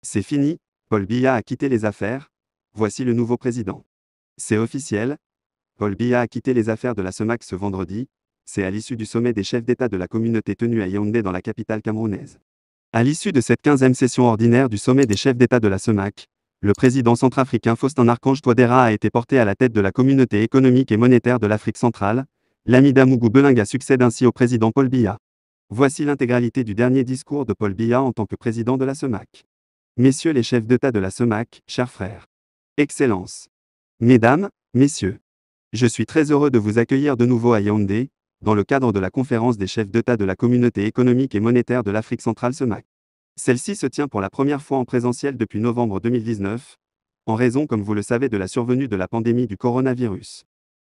C'est fini, Paul Biya a quitté les affaires, voici le nouveau président. C'est officiel, Paul Biya a quitté les affaires de la CEMAC ce vendredi, c'est à l'issue du sommet des chefs d'État de la communauté tenu à Yaoundé dans la capitale camerounaise. À l'issue de cette 15e session ordinaire du sommet des chefs d'État de la CEMAC, le président centrafricain Faustin-Archange Touadéra a été porté à la tête de la communauté économique et monétaire de l'Afrique centrale. Lamida Mougou Belinga succède ainsi au président Paul Biya. Voici l'intégralité du dernier discours de Paul Biya en tant que président de la CEMAC. Messieurs les chefs d'État de la CEMAC, chers frères. Excellences. Mesdames, Messieurs. Je suis très heureux de vous accueillir de nouveau à Yaoundé, dans le cadre de la conférence des chefs d'État de la communauté économique et monétaire de l'Afrique centrale CEMAC. Celle-ci se tient pour la première fois en présentiel depuis novembre 2019, en raison, comme vous le savez, de la survenue de la pandémie du coronavirus.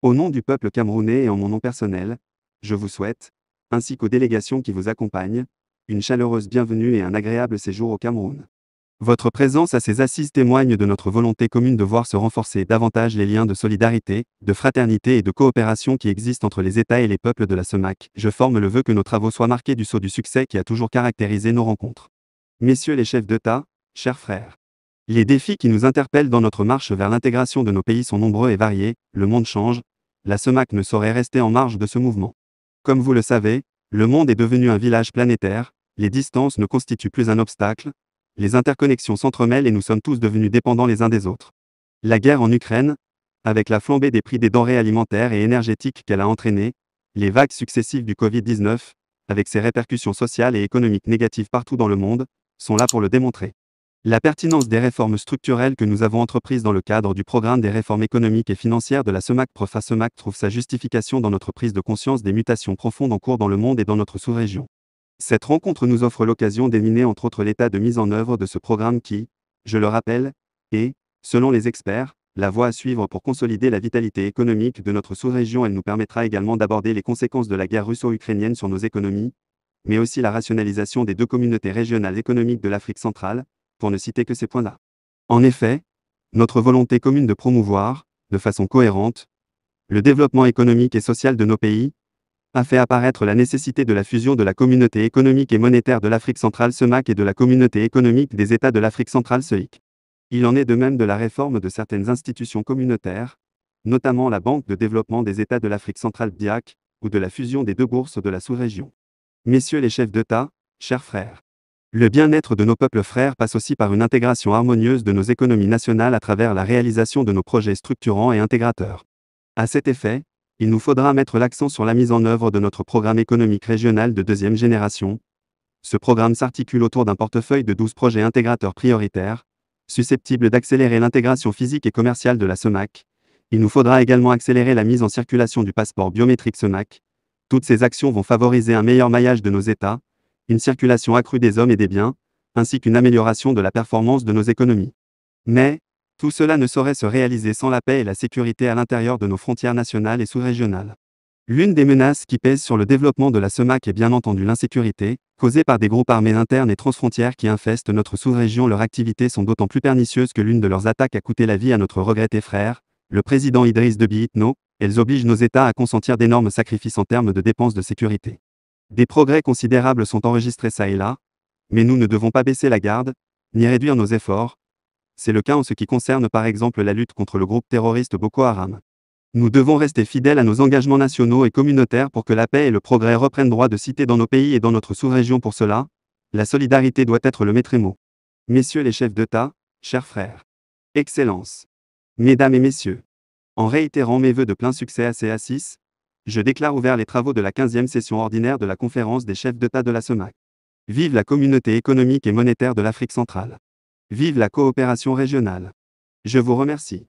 Au nom du peuple camerounais et en mon nom personnel, je vous souhaite, ainsi qu'aux délégations qui vous accompagnent, une chaleureuse bienvenue et un agréable séjour au Cameroun. Votre présence à ces assises témoigne de notre volonté commune de voir se renforcer davantage les liens de solidarité, de fraternité et de coopération qui existent entre les États et les peuples de la CEMAC. Je forme le vœu que nos travaux soient marqués du sceau du succès qui a toujours caractérisé nos rencontres. Messieurs les chefs d'État, chers frères. Les défis qui nous interpellent dans notre marche vers l'intégration de nos pays sont nombreux et variés, le monde change, la CEMAC ne saurait rester en marge de ce mouvement. Comme vous le savez, le monde est devenu un village planétaire, les distances ne constituent plus un obstacle, les interconnexions s'entremêlent et nous sommes tous devenus dépendants les uns des autres. La guerre en Ukraine, avec la flambée des prix des denrées alimentaires et énergétiques qu'elle a entraînées, les vagues successives du Covid-19, avec ses répercussions sociales et économiques négatives partout dans le monde, sont là pour le démontrer. La pertinence des réformes structurelles que nous avons entreprises dans le cadre du programme des réformes économiques et financières de la CEMAC Profa CEMAC trouve sa justification dans notre prise de conscience des mutations profondes en cours dans le monde et dans notre sous-région. Cette rencontre nous offre l'occasion d'éminer entre autres l'état de mise en œuvre de ce programme qui, je le rappelle, est, selon les experts, la voie à suivre pour consolider la vitalité économique de notre sous-région. Elle nous permettra également d'aborder les conséquences de la guerre russo-ukrainienne sur nos économies, mais aussi la rationalisation des deux communautés régionales économiques de l'Afrique centrale, pour ne citer que ces points-là. En effet, notre volonté commune de promouvoir, de façon cohérente, le développement économique et social de nos pays, a fait apparaître la nécessité de la fusion de la communauté économique et monétaire de l'Afrique centrale CEMAC et de la communauté économique des États de l'Afrique centrale CEIC. Il en est de même de la réforme de certaines institutions communautaires, notamment la Banque de développement des États de l'Afrique centrale BIAC, ou de la fusion des deux bourses de la sous-région. Messieurs les chefs d'État, chers frères. Le bien-être de nos peuples frères passe aussi par une intégration harmonieuse de nos économies nationales à travers la réalisation de nos projets structurants et intégrateurs. À cet effet, il nous faudra mettre l'accent sur la mise en œuvre de notre programme économique régional de deuxième génération. Ce programme s'articule autour d'un portefeuille de 12 projets intégrateurs prioritaires, susceptibles d'accélérer l'intégration physique et commerciale de la CEMAC. Il nous faudra également accélérer la mise en circulation du passeport biométrique CEMAC. Toutes ces actions vont favoriser un meilleur maillage de nos États, une circulation accrue des hommes et des biens, ainsi qu'une amélioration de la performance de nos économies. Mais, tout cela ne saurait se réaliser sans la paix et la sécurité à l'intérieur de nos frontières nationales et sous-régionales. L'une des menaces qui pèsent sur le développement de la CEMAC est bien entendu l'insécurité, causée par des groupes armés internes et transfrontières qui infestent notre sous-région. Leurs activités sont d'autant plus pernicieuses que l'une de leurs attaques a coûté la vie à notre regretté frère, le président Idriss Déby Itno. Elles obligent nos États à consentir d'énormes sacrifices en termes de dépenses de sécurité. Des progrès considérables sont enregistrés çà et là, mais nous ne devons pas baisser la garde, ni réduire nos efforts. C'est le cas en ce qui concerne par exemple la lutte contre le groupe terroriste Boko Haram. Nous devons rester fidèles à nos engagements nationaux et communautaires pour que la paix et le progrès reprennent droit de cité dans nos pays et dans notre sous-région. Pour cela, la solidarité doit être le maître mot. Messieurs les chefs d'État, chers frères. Excellences. Mesdames et messieurs. En réitérant mes vœux de plein succès à ces assises, je déclare ouverts les travaux de la 15e session ordinaire de la conférence des chefs d'État de la CEMAC. Vive la communauté économique et monétaire de l'Afrique centrale. Vive la coopération régionale. Je vous remercie.